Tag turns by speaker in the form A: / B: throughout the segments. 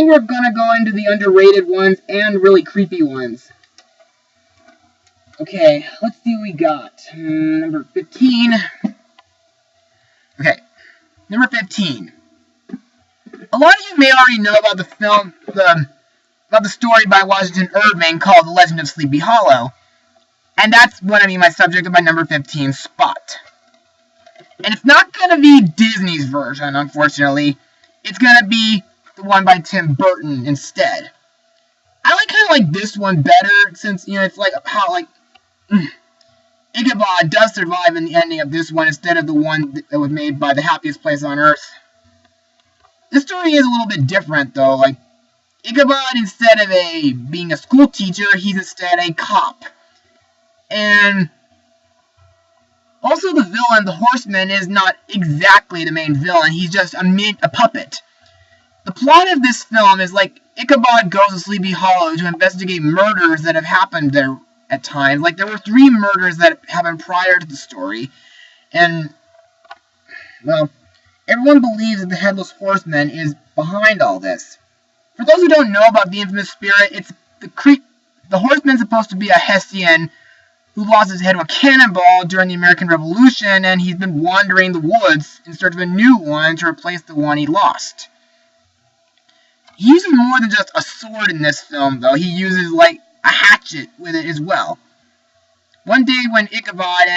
A: we're gonna go into the underrated ones and really creepy ones. Okay, let's see what we got. Number 15. Okay, number 15. A lot of you may already know about the film, about the story by Washington Irving called The Legend of Sleepy Hollow. And that's what I mean by subject of my number 15 spot. And it's not going to be Disney's version, unfortunately. It's going to be the one by Tim Burton instead. I kind of like this one better, since, it's like how, Ichabod does survive in the ending of this one instead of the one that was made by The Happiest Place on Earth. This story is a little bit different, though. Ichabod, instead of being a school teacher, he's instead a cop. And also the villain, the horseman, is not exactly the main villain. He's just a puppet. The plot of this film is Ichabod goes to Sleepy Hollow to investigate murders that have happened there at times. There were 3 murders that happened prior to the story. And, well, everyone believes that the Headless Horseman is behind all this. For those who don't know about the infamous spirit, it's the horseman's supposed to be a Hessian who lost his head to a cannonball during the American Revolution, and he's been wandering the woods in search of a new one to replace the one he lost. He uses more than just a sword in this film, though. He uses, a hatchet with it as well. One day when Ichabod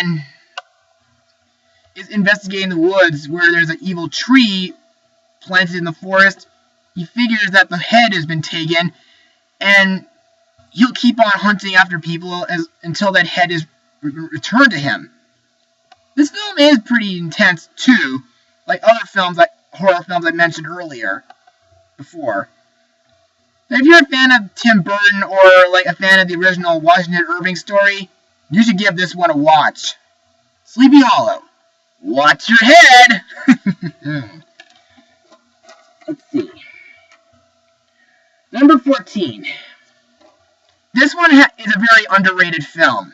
A: is investigating the woods where there's an evil tree planted in the forest, he figures that the head has been taken, and he'll keep on hunting after people until that head is returned to him. This film is pretty intense too, like other films, horror films I mentioned before. Now, if you're a fan of Tim Burton or a fan of the original Washington Irving story, you should give this one a watch. Sleepy Hollow. Watch your head! Let's see. Number 14. This one is a very underrated film.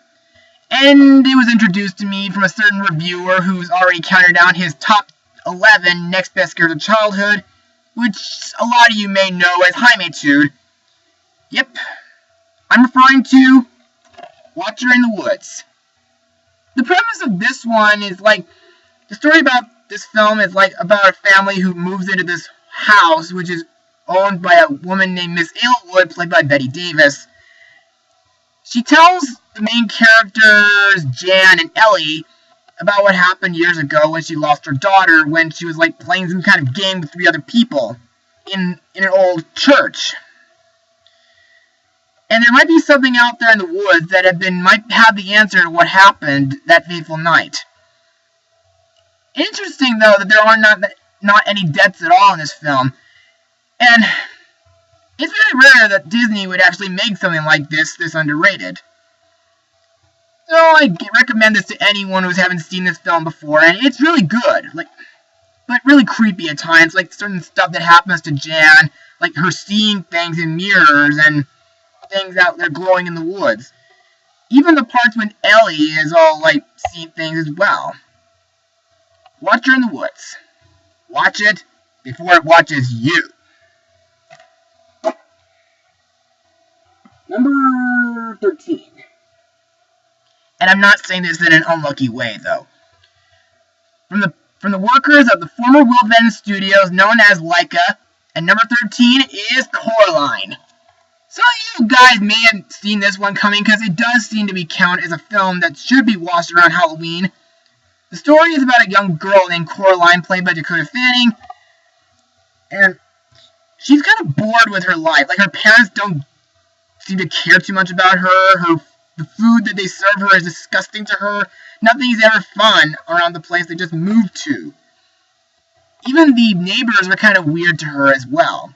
A: And it was introduced to me from a certain reviewer who's already counted down his top 11 next best scares of childhood, which a lot of you may know as High-Maitude. Yep. I'm referring to Watcher in the Woods. The premise of this one is the story about this film is about a family who moves into this house, which is owned by a woman named Miss Aylwood, played by Betty Davis. She tells the main characters, Jan and Ellie, about what happened years ago when she lost her daughter when she was playing some kind of game with 3 other people in an old church. And there might be something out there in the woods that might have the answer to what happened that fateful night. Interesting, though, that there are not any deaths at all in this film. And it's very rare that Disney would actually make something like this underrated. So I recommend this to anyone who haven't seen this film before, and it's really good. But really creepy at times, certain stuff that happens to Jan, her seeing things in mirrors and things out there glowing in the woods. Even the parts when Ellie is all seeing things as well. Watcher in the Woods. Watch it before it watches you. Number 13. And I'm not saying this in an unlucky way, though. From the workers of the former Will Venn Studios, known as Laika, and number 13 is Coraline. Some of you guys may have seen this one coming, because it does seem to be counted as a film that should be watched around Halloween. The story is about a young girl named Coraline, played by Dakota Fanning, and she's kind of bored with her life. Her parents don't seem to care too much about her. The food that they serve her is disgusting to her. Nothing's ever fun around the place they just moved to. Even the neighbors were kind of weird to her as well.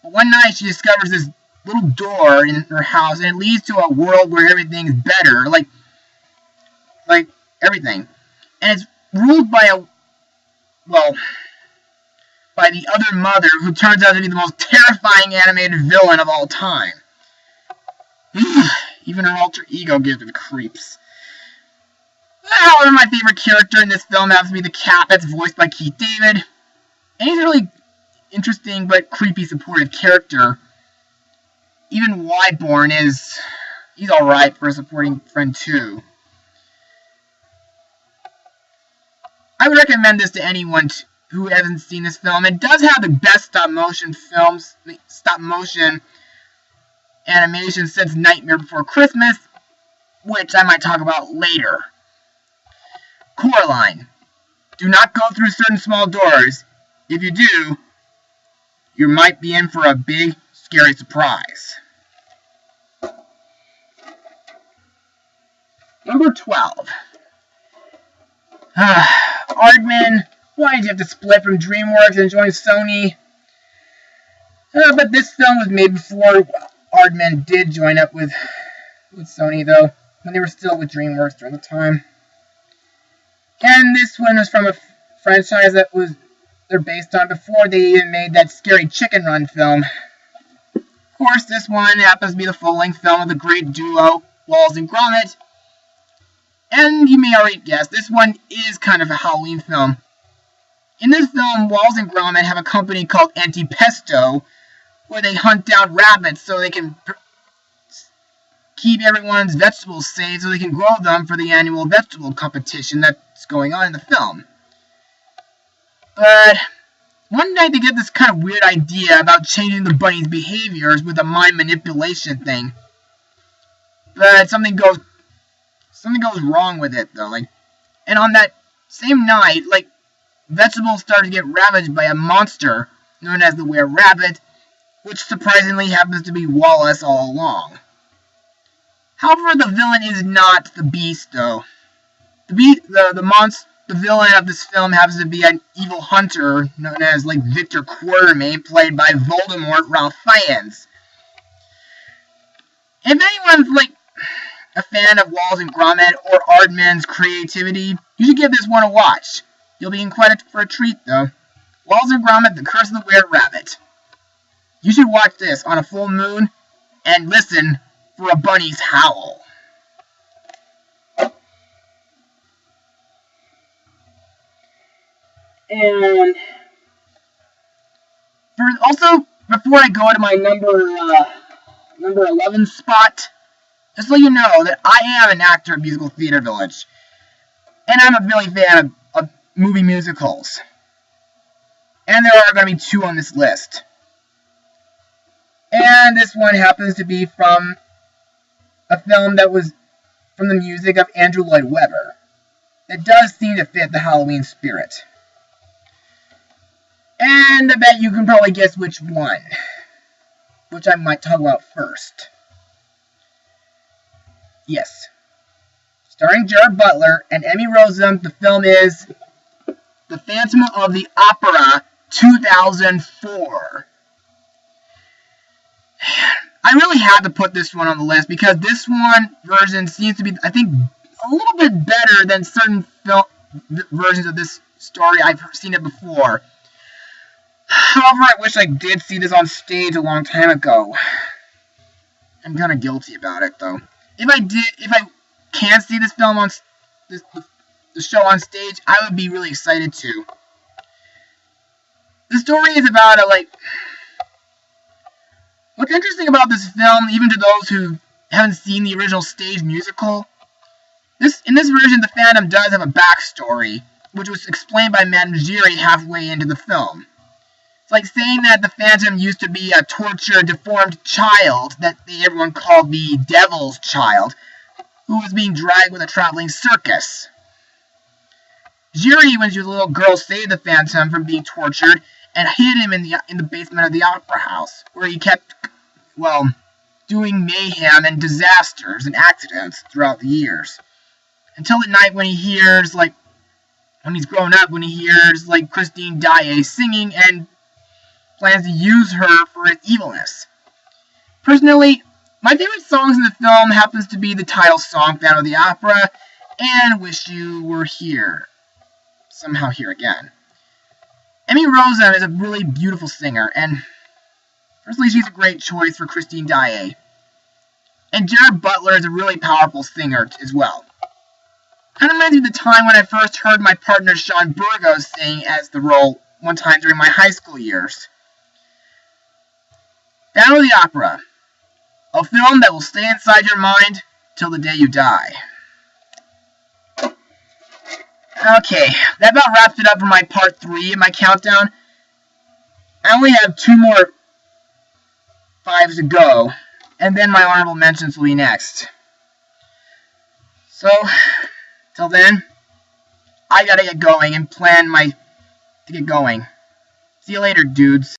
A: But one night she discovers this little door in her house, and it leads to a world where everything's better. Like everything. And it's ruled by by the other mother, who turns out to be the most terrifying animated villain of all time. Even her alter ego gives her the creeps. However, my favorite character in this film happens to be the cat that's voiced by Keith David. And interesting but creepy supportive character. Even Wyborn he's alright for a supporting friend too. I would recommend this to anyone who hasn't seen this film. It does have the best stop motion animation since Nightmare Before Christmas, which I might talk about later. Coraline. Do not go through certain small doors. If you do, you might be in for a big, scary surprise. Number 12. Aardman, why did you have to split from DreamWorks and join Sony? But this film was made before Aardman did join up with Sony, though, when they were still with DreamWorks during the time. And this one was from a franchise that they're based on before they even made that scary Chicken Run film. Of course, this one happens to be the full-length film of the great duo, Wallace and Gromit. And you may already guess, this one is kind of a Halloween film. In this film, Wallace and Gromit have a company called Antipesto, where they hunt down rabbits so they can keep everyone's vegetables safe so they can grow them for the annual vegetable competition that's going on in the film. But one night they get this kind of weird idea about changing the bunny's behaviors with a mind manipulation thing. But something goes wrong with it, though. And on that same night, vegetables start to get ravaged by a monster known as the Were-Rabbit, which surprisingly happens to be Wallace all along. However, the villain is not the Beast, though. The villain of this film happens to be an evil hunter known as Victor Quartermain, played by Voldemort Ralph Fiennes. If anyone's a fan of Wallace and Gromit or Aardman's creativity, you should give this one a watch. You'll be in quite for a treat, though. Wallace and Gromit: The Curse of the Were-Rabbit. You should watch this on a full moon and listen for a bunny's howl. And before I go to my number 11 spot, just so you know that I am an actor at Musical Theater Village, and I'm a really fan of movie musicals. And there are going to be 2 on this list. And this one happens to be from a film that was from the music of Andrew Lloyd Webber. It does seem to fit the Halloween spirit. And I bet you can probably guess which one, which I might talk about first. Yes. Starring Jared Butler and Emmy Rossum, the film is The Phantom of the Opera 2004. I really had to put this one on the list because this one version seems to be, I think, a little bit better than certain versions of this story. I've seen it before. However, I wish I did see this on stage a long time ago. I'm kind of guilty about it, though. If I can see this film on the show on stage, I would be really excited to. The story is about what's interesting about this film, even to those who haven't seen the original stage musical, in this version, the Phantom does have a backstory, which was explained by Madame Giry halfway into the film. It's like saying that the Phantom used to be a tortured, deformed child that everyone called the Devil's Child, who was being dragged with a traveling circus. Giry, when she was a little girl, saved the Phantom from being tortured and hid him in the basement of the opera house, where he kept, doing mayhem and disasters and accidents throughout the years. Until at night when he hears, when he's grown up, when he hears, Christine Daae singing and plans to use her for his evilness. Personally, my favorite songs in the film happens to be the title song, Phantom of the Opera, and Wish You Were Here. Somehow Here Again. Emmy Rossum is a really beautiful singer, and personally she's a great choice for Christine Daae. And Jared Butler is a really powerful singer as well. Kind of reminds me of the time when I first heard my partner Sean Burgos sing as the role one time during my high school years. Battle of the Opera. A film that will stay inside your mind till the day you die. Okay, that about wraps it up for my part 3 of my countdown. I only have 2 more 5s to go, and then my honorable mentions will be next. So, till then, I gotta get going and plan to get going. See you later, dudes.